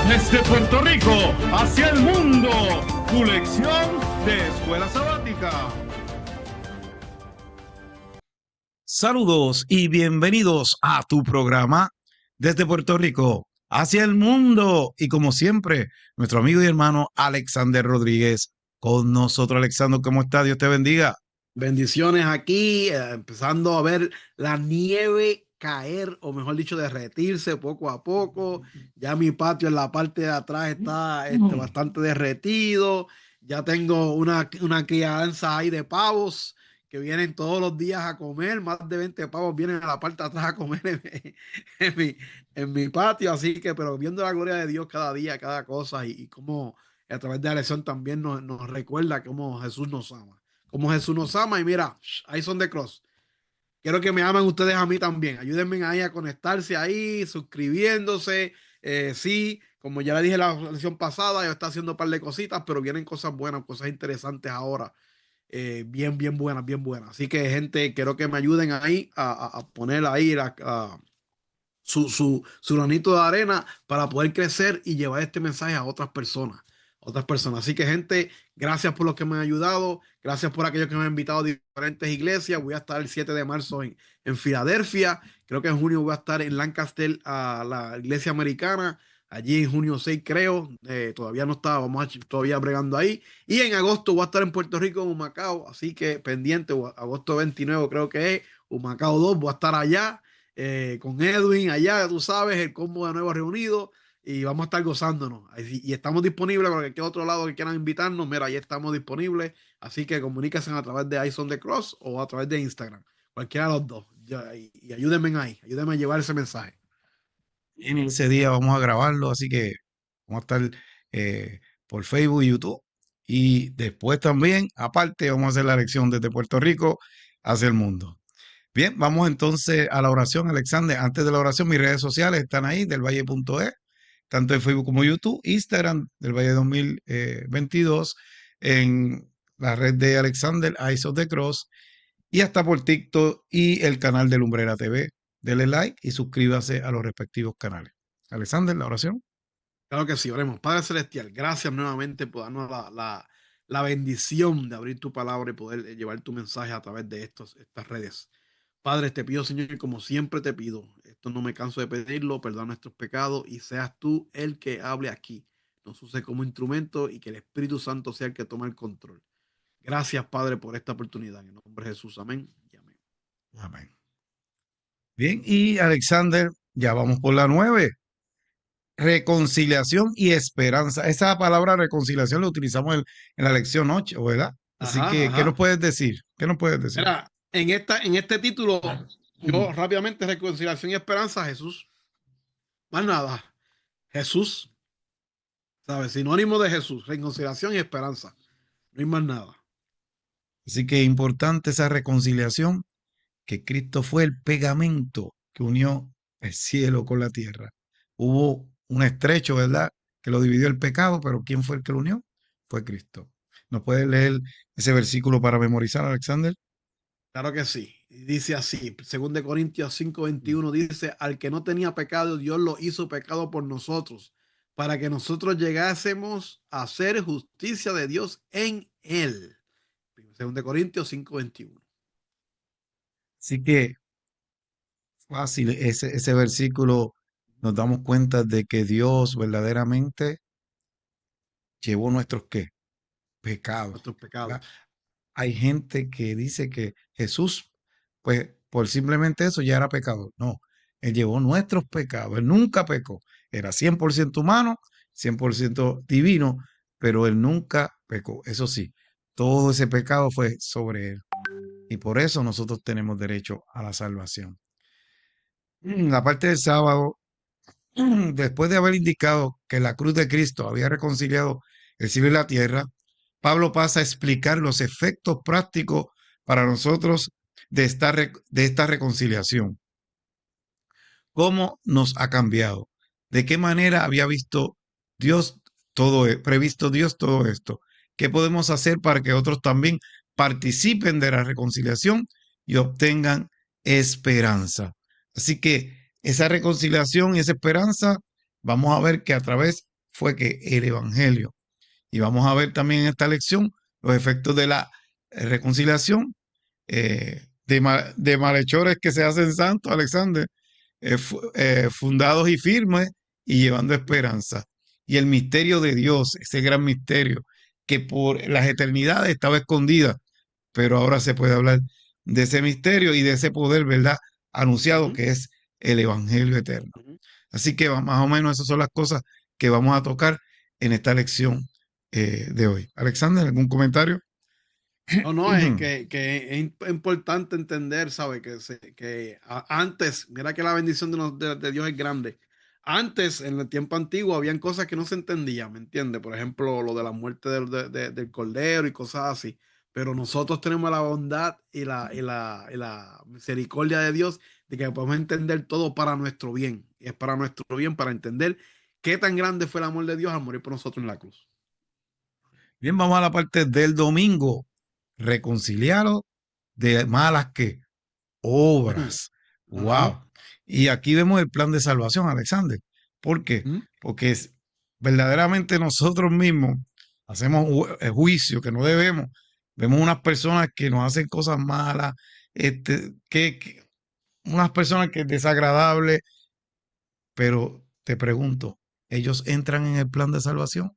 Desde Puerto Rico hacia el mundo, tu lección de escuela sabática. Saludos y bienvenidos a tu programa Desde Puerto Rico hacia el mundo. Y como siempre, nuestro amigo y hermano Alexander Rodríguez con nosotros. Alexander, ¿cómo está? Dios te bendiga. Bendiciones aquí, empezando a ver la nieve caer, o mejor dicho, derretirse poco a poco. Ya mi patio en la parte de atrás está bastante derretido. Ya tengo una crianza ahí de pavos que vienen todos los días a comer. Más de 20 pavos vienen a la parte de atrás a comer en mi, en mi patio. Así que, pero viendo la gloria de Dios cada día, cada cosa, y cómo a través de la lección también nos recuerda cómo Jesús nos ama, como Jesús nos ama. Y mira, ahí son de Cross. Quiero que me amen ustedes a mí también. Ayúdenme ahí a conectarse ahí, suscribiéndose. Sí, como ya le dije la lección pasada, yo estoy haciendo un par de cositas, pero vienen cosas buenas, cosas interesantes ahora. Bien, bien buenas, bien buenas. Así que, gente, quiero que me ayuden ahí a poner ahí su granito de arena para poder crecer y llevar este mensaje a otras personas. Otras personas. Así que, gente, gracias por los que me han ayudado. Gracias por aquellos que me han invitado a diferentes iglesias. Voy a estar el 7 de marzo en Filadelfia. Creo que en junio voy a estar en Lancaster, a la iglesia americana. Allí en junio 6, creo. Todavía no está, todavía bregando ahí. Y en agosto voy a estar en Puerto Rico, en Humacao. Así que pendiente, agosto 29 creo que es. Humacao 2, voy a estar allá con Edwin allá, tú sabes, el combo de nuevo reunido, y vamos a estar gozándonos. Y estamos disponibles para cualquier otro lado que quieran invitarnos. Mira, ahí estamos disponibles. Así que comuníquense a través de Ison the Cross o a través de Instagram. Cualquiera de los dos. Y ayúdenme ahí. Ayúdenme a llevar ese mensaje. En ese día vamos a grabarlo, así que vamos a estar por Facebook y YouTube. Y después también, aparte, vamos a hacer la lección desde Puerto Rico hacia el mundo. Bien, vamos entonces a la oración, Alexander. Antes de la oración, mis redes sociales están ahí, delvalle.es, tanto en Facebook como YouTube, Instagram, del Valle 2022, en la red de Alexander, Eyes of the Cross, y hasta por TikTok y el canal de Lumbrera TV. Dele like y suscríbase a los respectivos canales. Alexander, la oración. Claro que sí, oremos. Padre Celestial, gracias nuevamente por darnos la bendición de abrir tu palabra y poder llevar tu mensaje a través de estas redes. Padre, te pido, Señor, y como siempre te pido, esto no me canso de pedirlo, perdona nuestros pecados y seas tú el que hable aquí. Nos use como instrumento y que el Espíritu Santo sea el que tome el control. Gracias, Padre, por esta oportunidad. En el nombre de Jesús, amén y amén. Amén. Bien, y Alexander, ya vamos por la 9. Reconciliación y esperanza. Esa palabra reconciliación la utilizamos en la lección 8, ¿verdad? Así Ajá, que, ¿qué nos ajá. puedes decir? ¿Qué nos puedes decir? Mira, en este título, yo rápidamente, reconciliación y esperanza, Jesús. Más nada, Jesús, ¿sabes? Sinónimo de Jesús, reconciliación y esperanza. No hay más nada. Así que importante esa reconciliación, que Cristo fue el pegamento que unió el cielo con la tierra. Hubo un estrecho, ¿verdad? Que lo dividió el pecado, pero ¿quién fue el que lo unió? Fue Cristo. ¿Nos puedes leer ese versículo para memorizar, Alexander? Claro que sí. Y dice así, 2 Corintios 5:21 dice, al que no tenía pecado, Dios lo hizo pecado por nosotros, para que nosotros llegásemos a hacer justicia de Dios en él. 2 Corintios 5:21. Así que fácil, ese versículo nos damos cuenta de que Dios verdaderamente llevó nuestros ¿qué? Pecados, Nuestros ¿verdad? pecados. Hay gente que dice que Jesús, pues por simplemente eso ya era pecador. No, él llevó nuestros pecados, él nunca pecó. Era 100% humano, 100% divino, pero él nunca pecó. Eso sí, todo ese pecado fue sobre él. Y por eso nosotros tenemos derecho a la salvación. La parte del sábado, después de haber indicado que la cruz de Cristo había reconciliado el cielo y la tierra, Pablo pasa a explicar los efectos prácticos para nosotros de esta reconciliación. ¿Cómo nos ha cambiado? ¿De qué manera había visto Dios previsto Dios todo esto? ¿Qué podemos hacer para que otros también participen de la reconciliación y obtengan esperanza? Así que esa reconciliación y esa esperanza, vamos a ver que a través fue que el Evangelio, y vamos a ver también en esta lección los efectos de la reconciliación, de malhechores que se hacen santos, Alexander, fundados y firmes y llevando esperanza. Y el misterio de Dios, ese gran misterio que por las eternidades estaba escondida, pero ahora se puede hablar de ese misterio y de ese poder, ¿verdad? Anunciado, que es el Evangelio eterno. Así que más o menos esas son las cosas que vamos a tocar en esta lección de hoy. Alexander, ¿algún comentario? No, no, es que es importante entender, ¿sabe? Antes, mira que la bendición de Dios es grande. Antes, en el tiempo antiguo, habían cosas que no se entendían, ¿me entiendes? Por ejemplo, lo de la muerte del cordero y cosas así. Pero nosotros tenemos la bondad y la misericordia de Dios de que podemos entender todo para nuestro bien. Y es para nuestro bien, para entender qué tan grande fue el amor de Dios al morir por nosotros en la cruz. Bien, vamos a la parte del domingo. Reconciliados de malas que obras. Ajá. Wow. Y aquí vemos el plan de salvación, Alexander. ¿Por qué? ¿Mm? Porque verdaderamente nosotros mismos hacemos juicio que no debemos. Vemos unas personas que nos hacen cosas malas, unas personas que es desagradable, pero te pregunto, ¿ellos entran en el plan de salvación?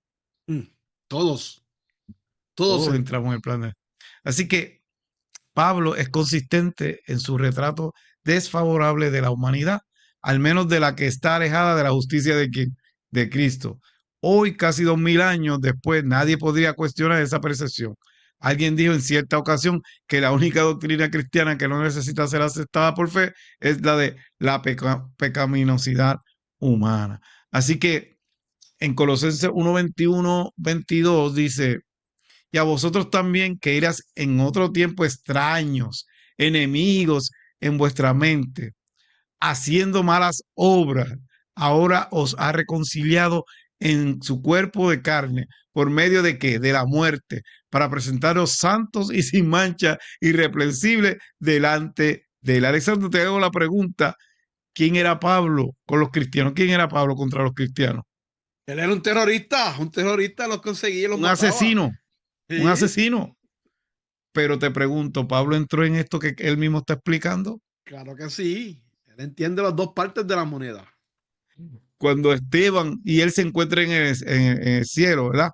Mm. Todos, todos Todos entran. entramos en el plan de... Así que Pablo es consistente en su retrato desfavorable de la humanidad, al menos de la que está alejada de la justicia de Cristo. Hoy, casi 2000 años después, nadie podría cuestionar esa percepción. Alguien dijo en cierta ocasión que la única doctrina cristiana que no necesita ser aceptada por fe es la de la pecaminosidad humana. Así que en Colosenses 1:21-22 dice, y a vosotros también que eras en otro tiempo extraños, enemigos en vuestra mente, haciendo malas obras, ahora os ha reconciliado en su cuerpo de carne, ¿por medio de qué? De la muerte, para presentaros santos y sin mancha, irreprensibles delante de él. Alexandre, te hago la pregunta, ¿quién era Pablo con los cristianos? ¿Quién era Pablo contra los cristianos? Él era un terrorista los conseguía y los Un mataba. asesino, un Sí, asesino. Pero te pregunto, ¿Pablo entró en esto que él mismo está explicando? claro que sí. Él entiende las dos partes de la moneda. Cuando Esteban y él se encuentran en el cielo, ¿verdad?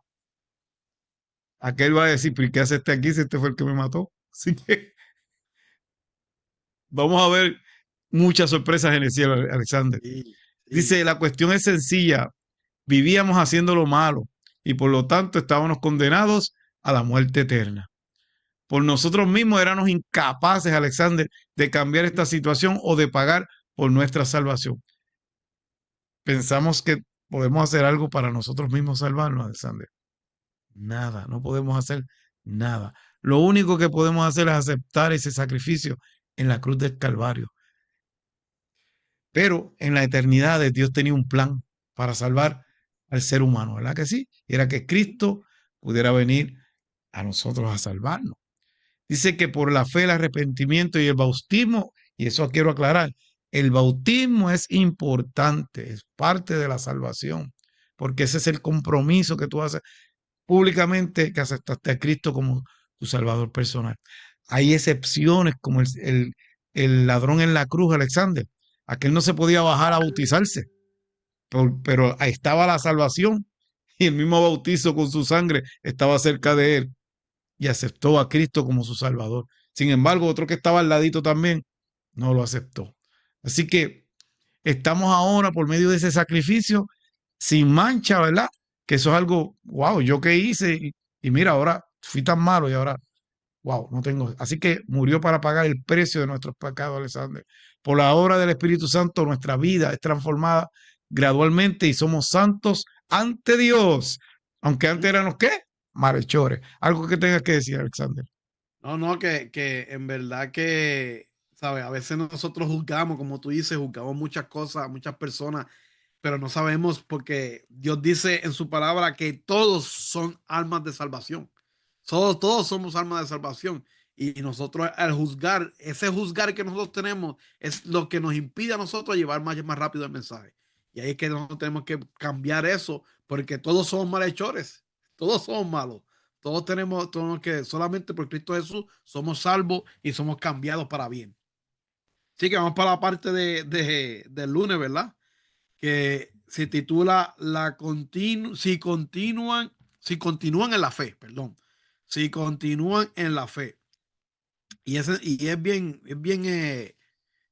Aquel va a decir, ¿pero qué hace este aquí si este fue el que me mató? Así que vamos a ver muchas sorpresas en el cielo, Alexander. Sí, sí. Dice, la cuestión es sencilla. Vivíamos haciendo lo malo y por lo tanto estábamos condenados a la muerte eterna. Por nosotros mismos éramos incapaces, Alexander, de cambiar esta situación o de pagar por nuestra salvación. Pensamos que podemos hacer algo para nosotros mismos salvarnos, Alexander. Nada, no podemos hacer nada. Lo único que podemos hacer es aceptar ese sacrificio en la cruz del Calvario. Pero en la eternidad Dios tenía un plan para salvar al ser humano, ¿verdad que sí? Y era que Cristo pudiera venir a nosotros a salvarnos. Dice que por la fe, el arrepentimiento y el bautismo, y eso quiero aclarar, el bautismo es importante, es parte de la salvación, porque ese es el compromiso que tú haces públicamente, que aceptaste a Cristo como tu Salvador personal. Hay excepciones como el ladrón en la cruz, Alexander. Aquel no se podía bajar a bautizarse, pero ahí estaba la salvación y el mismo bautizo con su sangre estaba cerca de él y aceptó a Cristo como su Salvador. Sin embargo, otro que estaba al ladito también no lo aceptó. Así que estamos ahora por medio de ese sacrificio sin mancha, ¿verdad? Que eso es algo, wow, yo qué hice y mira, ahora fui tan malo y ahora, wow, no tengo. Así que murió para pagar el precio de nuestros pecados, Alexander. Por la obra del Espíritu Santo, nuestra vida es transformada gradualmente y somos santos ante Dios. Aunque antes éramos, ¿qué? Malhechores. Algo que tengas que decir, Alexander. No, no, que en verdad que, ¿sabes? A veces nosotros juzgamos, como tú dices, juzgamos muchas cosas, muchas personas, pero no sabemos porque Dios dice en su palabra que todos son almas de salvación. Todos somos almas de salvación. Y nosotros al juzgar, ese juzgar que nosotros tenemos es lo que nos impide a nosotros llevar más rápido el mensaje. Y ahí es que nosotros tenemos que cambiar eso, porque todos somos malhechores, todos somos malos. Todos que solamente por Cristo Jesús somos salvos y somos cambiados para bien. Así que vamos para la parte del lunes, ¿verdad? Que se titula si continúan en la fe, perdón. Si continúan en la fe. Y es bien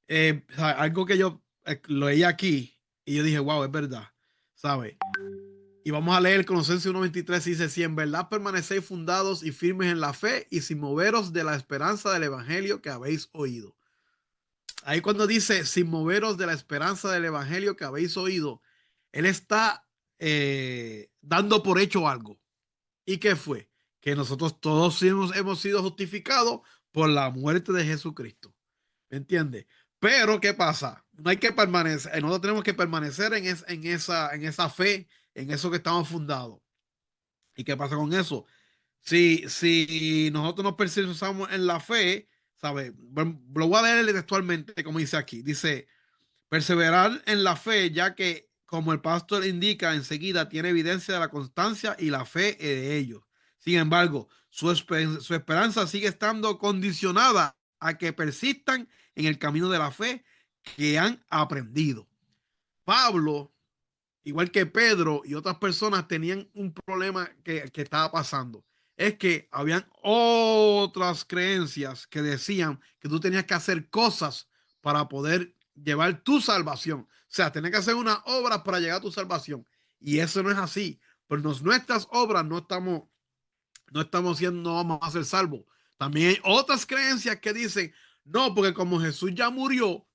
o sea, algo que yo lo leí aquí y yo dije, wow, es verdad, ¿sabes? Y vamos a leer Colosenses 1:23, dice, si en verdad permanecéis fundados y firmes en la fe y sin moveros de la esperanza del evangelio que habéis oído. Ahí cuando dice, sin moveros de la esperanza del evangelio que habéis oído, él está dando por hecho algo. ¿Y qué fue? Que nosotros todos hemos sido justificados por la muerte de Jesucristo. ¿Me entiendes? Pero, ¿qué pasa? No hay que permanecer, nosotros tenemos que permanecer en esa fe, en eso que estamos fundados. ¿Y qué pasa con eso? Si nosotros nos persistamos en la fe, ¿sabes? Lo voy a leer textualmente, como dice aquí. Dice, perseverar en la fe, ya que, como el pastor indica enseguida, tiene evidencia de la constancia y la fe de ellos. Sin embargo, su esperanza sigue estando condicionada a que persistan en el camino de la fe que han aprendido. Pablo, igual que Pedro y otras personas, tenían un problema que estaba pasando. Es que habían otras creencias que decían que tú tenías que hacer cosas para poder llevar tu salvación. O sea, tenías que hacer una obra para llegar a tu salvación. Y eso no es así. Por nuestras obras no estamos siendo, no vamos a ser salvos. También hay otras creencias que dicen, no, porque como Jesús ya murió,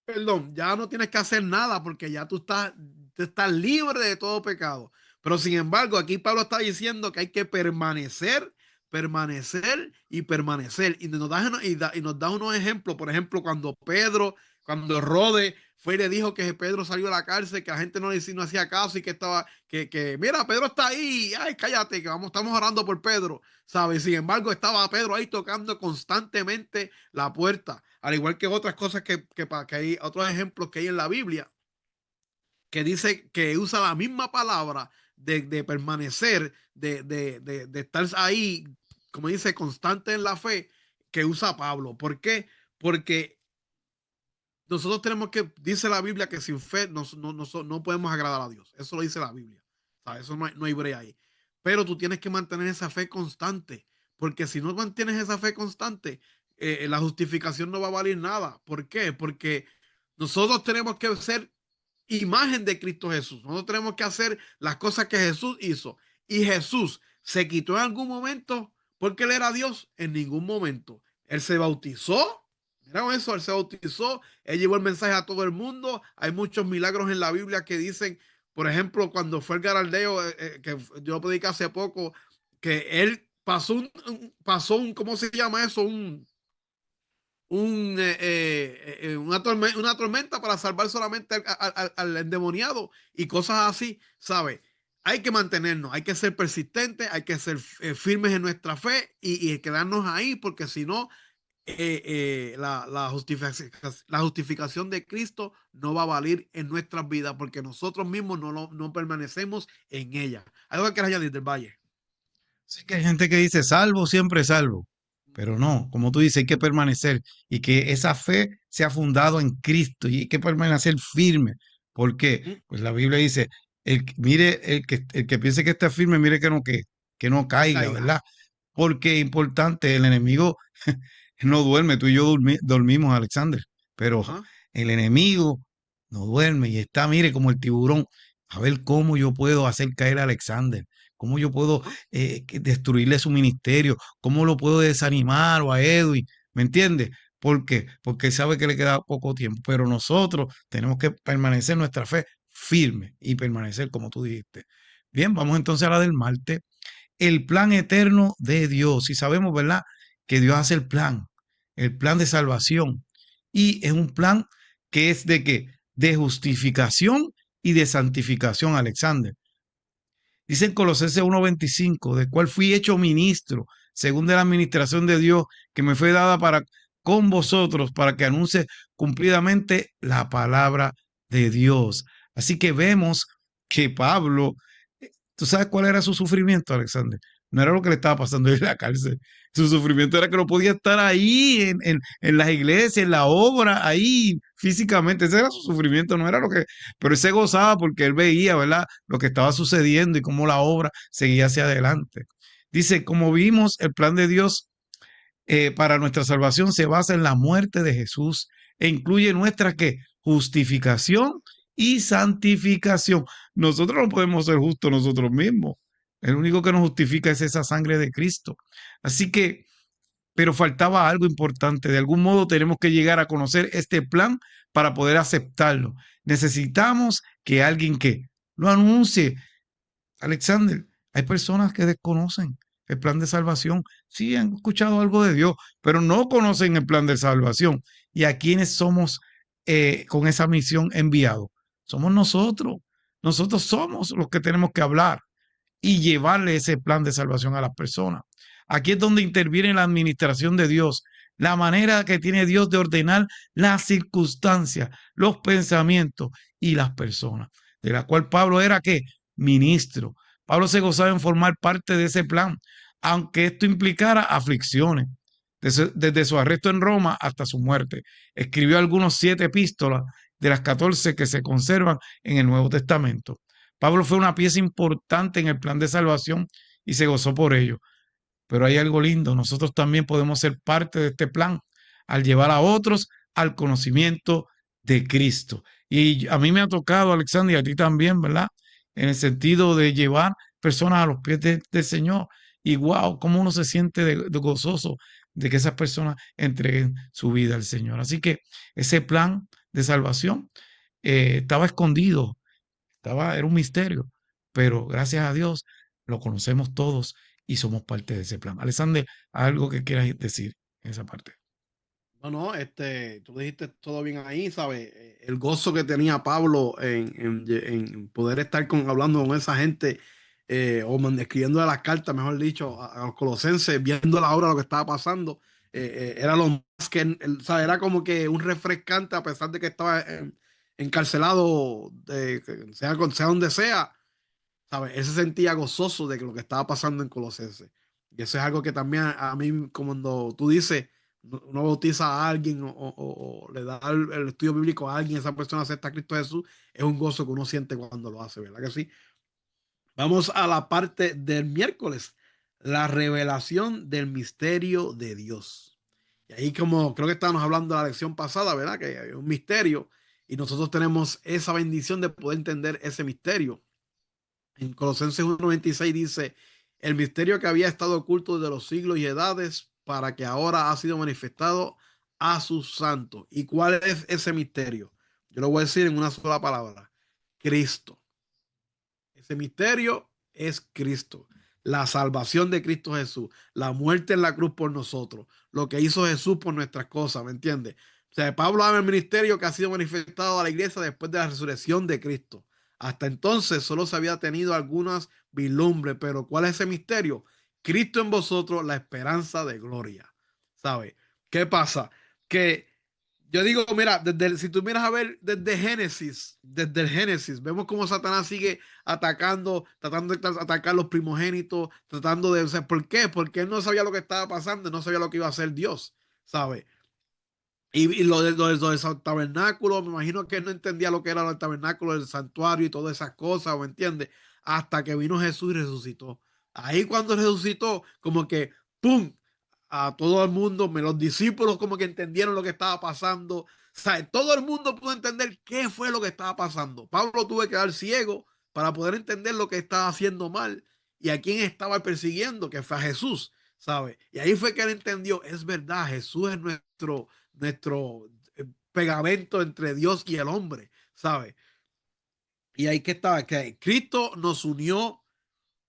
perdón, ya no tienes que hacer nada porque ya tú estás libre de todo pecado. Pero sin embargo, aquí Pablo está diciendo que hay que permanecer, permanecer y permanecer. Y nos da unos ejemplos. Por ejemplo, cuando Rode fue y le dijo que Pedro salió de la cárcel, que la gente no hacía caso y que estaba, mira, Pedro está ahí, ay, cállate, estamos orando por Pedro, ¿sabes? Sin embargo, estaba Pedro ahí tocando constantemente la puerta, al igual que otras cosas que hay otros ejemplos que hay en la Biblia, que dice que usa la misma palabra de permanecer, de estar ahí, como dice, constante en la fe, que usa Pablo. ¿Por qué? Porque nosotros tenemos que, dice la Biblia, que sin fe no podemos agradar a Dios. Eso lo dice la Biblia. O sea, eso no hay brea ahí. Pero tú tienes que mantener esa fe constante, porque si no mantienes esa fe constante, la justificación no va a valer nada. ¿Por qué? Porque nosotros tenemos que ser imagen de Cristo Jesús. Nosotros tenemos que hacer las cosas que Jesús hizo. Y Jesús se quitó en algún momento porque él era Dios. En ningún momento. Él se bautizó. Mira eso, él se bautizó, él llevó el mensaje a todo el mundo. Hay muchos milagros en la Biblia que dicen, por ejemplo, cuando fue el Garaldeo, que yo prediqué hace poco, que él ¿cómo se llama eso? Una tormenta para salvar solamente al endemoniado y cosas así, ¿sabes? Hay que mantenernos, hay que ser persistentes, hay que ser firmes en nuestra fe y quedarnos ahí, porque si no, la justificación de Cristo no va a valer en nuestras vidas porque nosotros mismos no permanecemos en ella. ¿Algo que quieras añadir del Valle? Sí que hay gente que dice salvo, siempre salvo, pero no, como tú dices, hay que permanecer y que esa fe sea fundado en Cristo y hay que permanecer firme. ¿Por qué? Ujú. Pues la Biblia dice, mire, el que piense que está firme, mire que no No caiga, caiga. ¿verdad? Porque es importante, el enemigo no duerme, tú y yo dormimos, Alexander, pero Ajá. el enemigo no duerme y está, mire, como el tiburón, a ver cómo yo puedo hacer caer a Alexander, cómo yo puedo Ajá. destruirle su ministerio, cómo lo puedo desanimar o a Edwin, ¿me entiendes? ¿Por qué? Porque él sabe que le queda poco tiempo, pero nosotros tenemos que permanecer nuestra fe firme y permanecer como tú dijiste. Bien, vamos entonces a la del martes, el plan eterno de Dios. Y sabemos, ¿verdad? Que Dios hace el plan de salvación. Y es un plan que es de qué? De justificación y de santificación, Alexander. Dice en Colosenses 1:25, de cual fui hecho ministro, según de la administración de Dios, que me fue dada para con vosotros, para que anuncie cumplidamente la palabra de Dios. Así que vemos que Pablo, ¿tú sabes cuál era su sufrimiento, Alexander? No era lo que le estaba pasando en la cárcel. Su sufrimiento era que no podía estar ahí en las iglesias, en la obra, ahí físicamente. Ese era su sufrimiento, no era lo que... Pero él se gozaba porque él veía, ¿verdad? Lo que estaba sucediendo y cómo la obra seguía hacia adelante. Dice, como vimos, el plan de Dios para nuestra salvación se basa en la muerte de Jesús e incluye nuestra ¿qué? Justificación y santificación. Nosotros no podemos ser justos nosotros mismos. El único que nos justifica es esa sangre de Cristo. Así que, pero faltaba algo importante. De algún modo tenemos que llegar a conocer este plan para poder aceptarlo. Necesitamos que alguien que lo anuncie. Alexander, hay personas que desconocen el plan de salvación. Sí, han escuchado algo de Dios, pero no conocen el plan de salvación. ¿Y a quienes somos con esa misión enviados? Somos nosotros. Nosotros somos los que tenemos que hablar y llevarle ese plan de salvación a las personas. Aquí es donde interviene la administración de Dios, la manera que tiene Dios de ordenar las circunstancias, los pensamientos y las personas, de la cual Pablo era ¿qué? Ministro. Pablo se gozaba en formar parte de ese plan, aunque esto implicara aflicciones, desde su arresto en Roma hasta su muerte. Escribió algunos 7 epístolas de las 14 que se conservan en el Nuevo Testamento. Pablo fue una pieza importante en el plan de salvación y se gozó por ello. Pero hay algo lindo, nosotros también podemos ser parte de este plan al llevar a otros al conocimiento de Cristo. Y a mí me ha tocado, Alexander, y a ti también, ¿verdad? En el sentido de llevar personas a los pies del Señor. Y wow, cómo uno se siente de gozoso de que esas personas entreguen su vida al Señor. Así que ese plan de salvación estaba escondido, era un misterio, pero gracias a Dios lo conocemos todos y somos parte de ese plan. Alexander, algo que quieras decir en esa parte. No, no, tú dijiste todo bien ahí, ¿sabes? El gozo que tenía Pablo en poder estar hablando con esa gente, escribiendo las cartas, mejor dicho, a los colosenses, viendo la obra, lo que estaba pasando, era lo más que, ¿sabes? Era como que un refrescante, a pesar de que estaba encarcelado, sea donde sea, ¿sabes? Él se sentía gozoso de que lo que estaba pasando en Colosenses. Y eso es algo que también a mí, como cuando tú dices, uno bautiza a alguien o le da el estudio bíblico a alguien, esa persona acepta a Cristo Jesús, es un gozo que uno siente cuando lo hace, ¿verdad que sí? Vamos a la parte del miércoles, la revelación del misterio de Dios. Y ahí como creo que estábamos hablando de la lección pasada, ¿verdad? Que hay un misterio y nosotros tenemos esa bendición de poder entender ese misterio. En Colosenses 1:26 dice, el misterio que había estado oculto desde los siglos y edades para que ahora ha sido manifestado a sus santos. ¿Y cuál es ese misterio? Yo lo voy a decir en una sola palabra, Cristo. Ese misterio es Cristo, la salvación de Cristo Jesús, la muerte en la cruz por nosotros, lo que hizo Jesús por nuestras cosas, ¿me entiendes? O sea, Pablo habla del ministerio que ha sido manifestado a la iglesia después de la resurrección de Cristo. Hasta entonces solo se había tenido algunas vislumbres, pero ¿cuál es ese misterio? Cristo en vosotros, la esperanza de gloria. ¿Sabe? ¿Qué pasa? Que yo digo, mira, si tú miras a ver desde el Génesis, vemos cómo Satanás sigue atacando, tratando de atacar los primogénitos, tratando de, o sea, ¿por qué? Porque él no sabía lo que estaba pasando, no sabía lo que iba a hacer Dios, ¿sabe? Y lo del tabernáculo, me imagino que él no entendía lo que era el tabernáculo, el santuario y todas esas cosas, ¿me entiendes? Hasta que vino Jesús y resucitó. Ahí cuando resucitó, como que, ¡pum! A todo el mundo, los discípulos como que entendieron lo que estaba pasando. O sea, todo el mundo pudo entender qué fue lo que estaba pasando. Pablo tuvo que quedar ciego para poder entender lo que estaba haciendo mal y a quién estaba persiguiendo, que fue a Jesús, ¿sabe? Y ahí fue que él entendió, es verdad, Jesús es nuestro pegamento entre Dios y el hombre, ¿sabe? Y ahí que estaba, que Cristo nos unió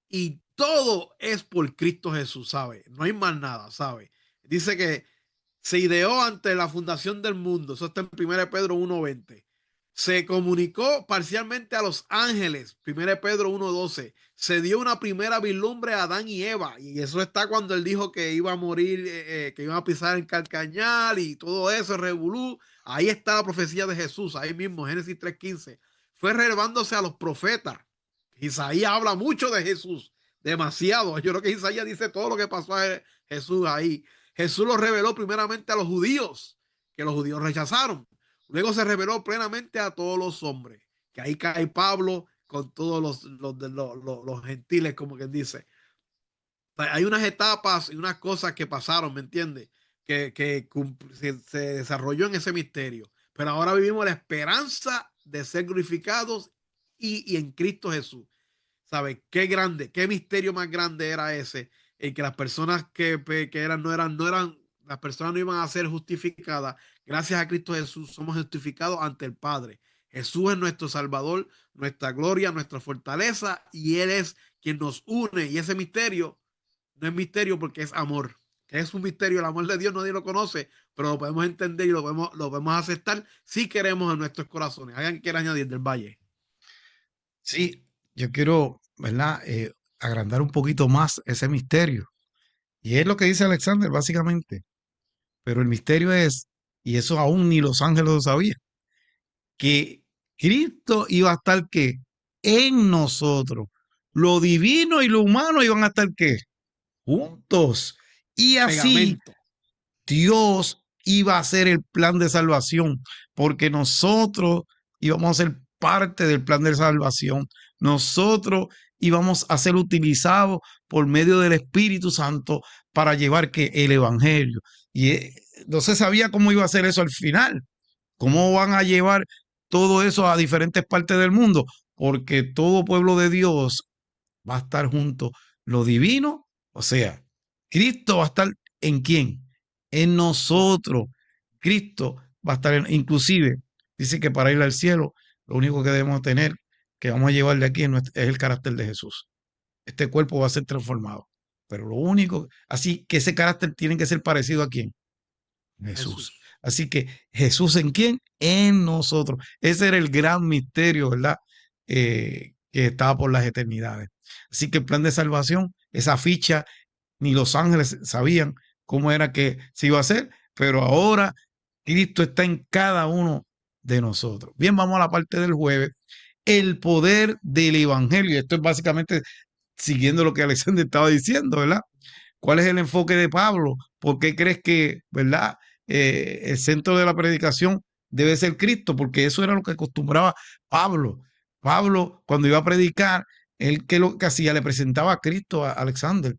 y todo es por Cristo Jesús, ¿sabe? No hay más nada, ¿sabe? Dice que se ideó ante la fundación del mundo, eso está en 1 Pedro 1:20. Se comunicó parcialmente a los ángeles, 1 Pedro 1:12. Se dio una primera vislumbre a Adán y Eva, y eso está cuando él dijo que iba a morir, que iba a pisar en calcañal y todo eso, revolú. Ahí está la profecía de Jesús, ahí mismo, Génesis 3:15. fue relevándose a los profetas. Isaías habla mucho de Jesús, demasiado. Yo creo que Isaías dice todo lo que pasó a Jesús ahí. Jesús lo reveló primeramente a los judíos, que los judíos rechazaron. Luego se reveló plenamente a todos los hombres, que ahí cae Pablo con todos los gentiles, como quien dice. Hay unas etapas y unas cosas que pasaron, ¿me entiendes? Se desarrolló en ese misterio. Pero ahora vivimos la esperanza de ser glorificados y en Cristo Jesús. ¿Sabes? Qué grande, qué misterio más grande era ese, en que las personas que eran, no eran, las personas no iban a ser justificadas. Gracias a Cristo Jesús somos justificados ante el Padre. Jesús es nuestro Salvador, nuestra gloria, nuestra fortaleza, y Él es quien nos une. Y ese misterio no es misterio porque es amor. Que es un misterio, el amor de Dios nadie lo conoce, pero lo podemos entender y lo podemos aceptar si queremos en nuestros corazones. Hagan que quiera añadir del Valle. Sí, yo quiero, ¿verdad? Agrandar un poquito más ese misterio. Y es lo que dice Alexander, básicamente. Pero el misterio es, y eso aún ni los ángeles lo sabían, que Cristo iba a estar ¿qué? En nosotros. Lo divino y lo humano iban a estar ¿qué? Juntos. Y así Pegamento. Dios iba a hacer el plan de salvación, porque nosotros íbamos a ser parte del plan de salvación. Nosotros íbamos a ser utilizados por medio del Espíritu Santo para llevar que el Evangelio. Y no se sabía cómo iba a ser eso al final. ¿Cómo van a llevar todo eso a diferentes partes del mundo? Porque todo pueblo de Dios va a estar junto. Lo divino, o sea, Cristo va a estar en quién? En nosotros. Cristo va a estar inclusive, dice que para ir al cielo, lo único que debemos tener, que vamos a llevar de aquí es el carácter de Jesús. Este cuerpo va a ser transformado. Pero lo único, así que ese carácter tiene que ser parecido a quién? Jesús. Jesús. Así que Jesús en quién? En nosotros. Ese era el gran misterio, ¿verdad? Que estaba por las eternidades. Así que el plan de salvación, esa ficha, ni los ángeles sabían cómo era que se iba a hacer, pero ahora Cristo está en cada uno de nosotros. Bien, vamos a la parte del jueves. El poder del evangelio. Esto es básicamente siguiendo lo que Alexander estaba diciendo, ¿verdad? ¿Cuál es el enfoque de Pablo? ¿Por qué crees que, verdad, el centro de la predicación debe ser Cristo? Porque eso era lo que acostumbraba Pablo. Pablo, cuando iba a predicar, él que lo que hacía, le presentaba a Cristo a Alexander.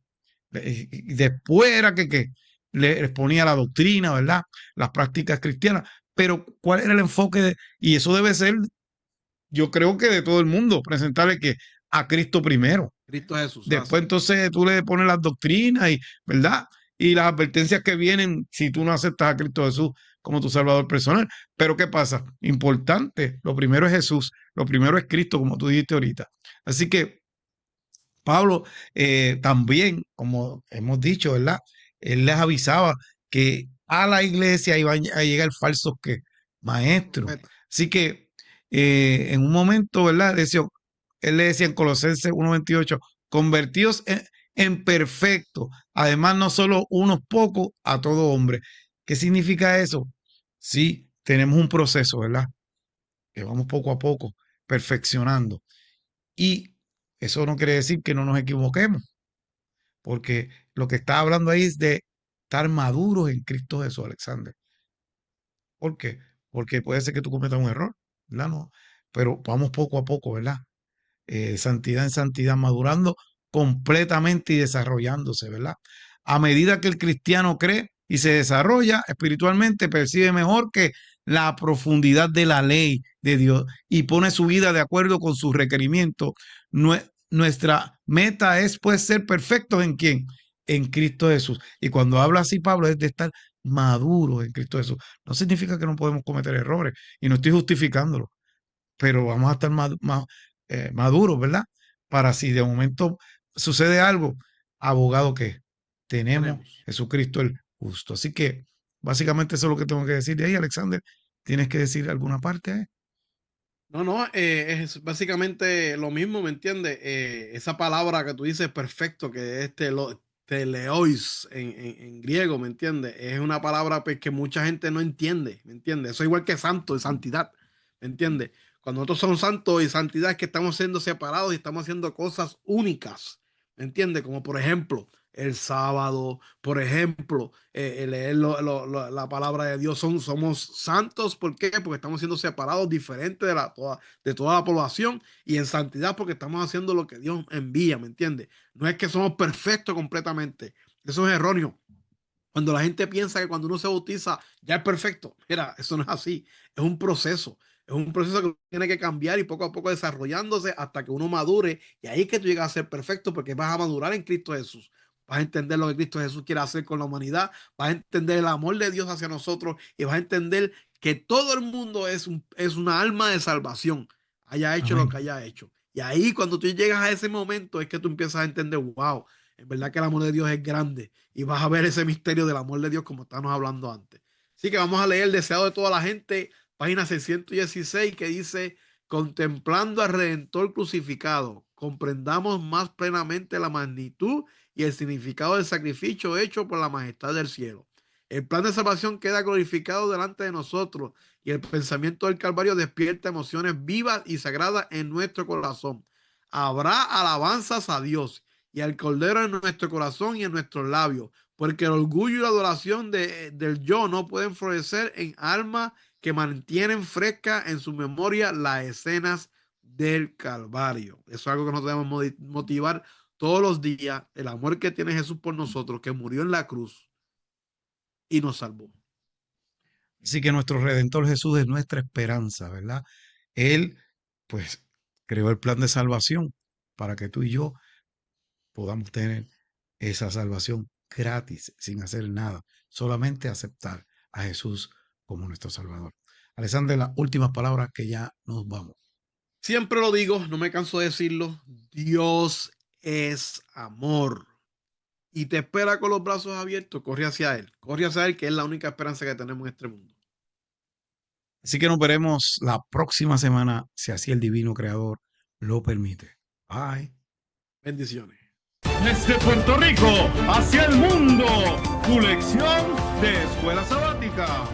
Y después era que le exponía la doctrina, ¿verdad? Las prácticas cristianas. Pero, ¿cuál era el enfoque de? Y eso debe ser, yo creo que de todo el mundo, presentarle que a Cristo primero. Cristo Jesús. Después Así. entonces tú le pones las doctrinas y, ¿verdad? Y las advertencias que vienen si tú no aceptas a Cristo Jesús como tu Salvador personal. Pero ¿qué pasa? Importante, lo primero es Jesús, lo primero es Cristo, como tú dijiste ahorita. Así que Pablo también, como hemos dicho, ¿verdad? Él les avisaba que a la iglesia iban a llegar falsos que maestros. Profeta. Así que en un momento, ¿verdad? Él le decía en Colosenses 1:28, convertidos en perfectos, además no solo unos pocos, a todo hombre. ¿Qué significa eso? Sí, tenemos un proceso, ¿verdad? Que vamos poco a poco perfeccionando. Y eso no quiere decir que no nos equivoquemos, porque lo que está hablando ahí es de estar maduros en Cristo Jesús, Alexander. ¿Por qué? Porque puede ser que tú cometas un error, ¿verdad? No, pero vamos poco a poco, ¿verdad? Santidad en santidad, madurando completamente y desarrollándose, ¿verdad? A medida que el cristiano cree y se desarrolla espiritualmente, percibe mejor que la profundidad de la ley de Dios y pone su vida de acuerdo con sus requerimientos. Nuestra meta es pues ser perfectos en quién? En Cristo Jesús. Y cuando habla así Pablo es de estar maduros en Cristo Jesús. No significa que no podemos cometer errores y no estoy justificándolo, pero vamos a estar maduros, ¿verdad? Para si de momento sucede algo, abogado que tenemos Tenemos. Jesucristo el justo. Así que básicamente eso es lo que tengo que decir de ahí, Alexander. ¿Tienes que decir alguna parte ahí? No, no, es básicamente lo mismo, ¿me entiendes? Esa palabra que tú dices perfecto, que es teleois en griego, ¿me entiendes? Es una palabra pues, que mucha gente no entiende, ¿me entiendes? Eso es igual que santo, de santidad, ¿me entiendes? Cuando nosotros somos santos y santidad es que estamos siendo separados y estamos haciendo cosas únicas, ¿me entiendes? Como por ejemplo el sábado, por ejemplo, leer la palabra de Dios. Somos santos, ¿por qué? Porque estamos siendo separados diferentes de toda la población, y en santidad porque estamos haciendo lo que Dios envía, ¿me entiendes? No es que somos perfectos completamente, eso es erróneo. Cuando la gente piensa que cuando uno se bautiza ya es perfecto, mira, eso no es así. Es un proceso. Es un proceso que tiene que cambiar y poco a poco desarrollándose hasta que uno madure. Y ahí es que tú llegas a ser perfecto, porque vas a madurar en Cristo Jesús. Vas a entender lo que Cristo Jesús quiere hacer con la humanidad. Vas a entender el amor de Dios hacia nosotros y vas a entender que todo el mundo es una alma de salvación, haya hecho lo Amén. que haya hecho. Y ahí cuando tú llegas a ese momento es que tú empiezas a entender, wow, en verdad que el amor de Dios es grande, y vas a ver ese misterio del amor de Dios como estábamos hablando antes. Así que vamos a leer el deseado de toda la gente, página 616, que dice: contemplando al Redentor crucificado, comprendamos más plenamente la magnitud y el significado del sacrificio hecho por la majestad del cielo. El plan de salvación queda glorificado delante de nosotros, y el pensamiento del Calvario despierta emociones vivas y sagradas en nuestro corazón. Habrá alabanzas a Dios y al Cordero en nuestro corazón y en nuestros labios, porque el orgullo y la adoración del yo no pueden florecer en almas que mantienen fresca en su memoria las escenas del Calvario. Eso es algo que nos debemos motivar todos los días, el amor que tiene Jesús por nosotros, que murió en la cruz y nos salvó. Así que nuestro Redentor Jesús es nuestra esperanza, ¿verdad? Él, pues, creó el plan de salvación para que tú y yo podamos tener esa salvación gratis, sin hacer nada, solamente aceptar a Jesús como nuestro Salvador. Alexander, las últimas palabras, que ya nos vamos. Siempre lo digo, no me canso de decirlo, Dios es amor y te espera con los brazos abiertos. Corre hacia Él, que es la única esperanza que tenemos en este mundo. Así que nos veremos la próxima semana, si así el divino creador lo permite. Bye. Bendiciones. Desde Puerto Rico hacia el mundo, tu lección de escuela sabática.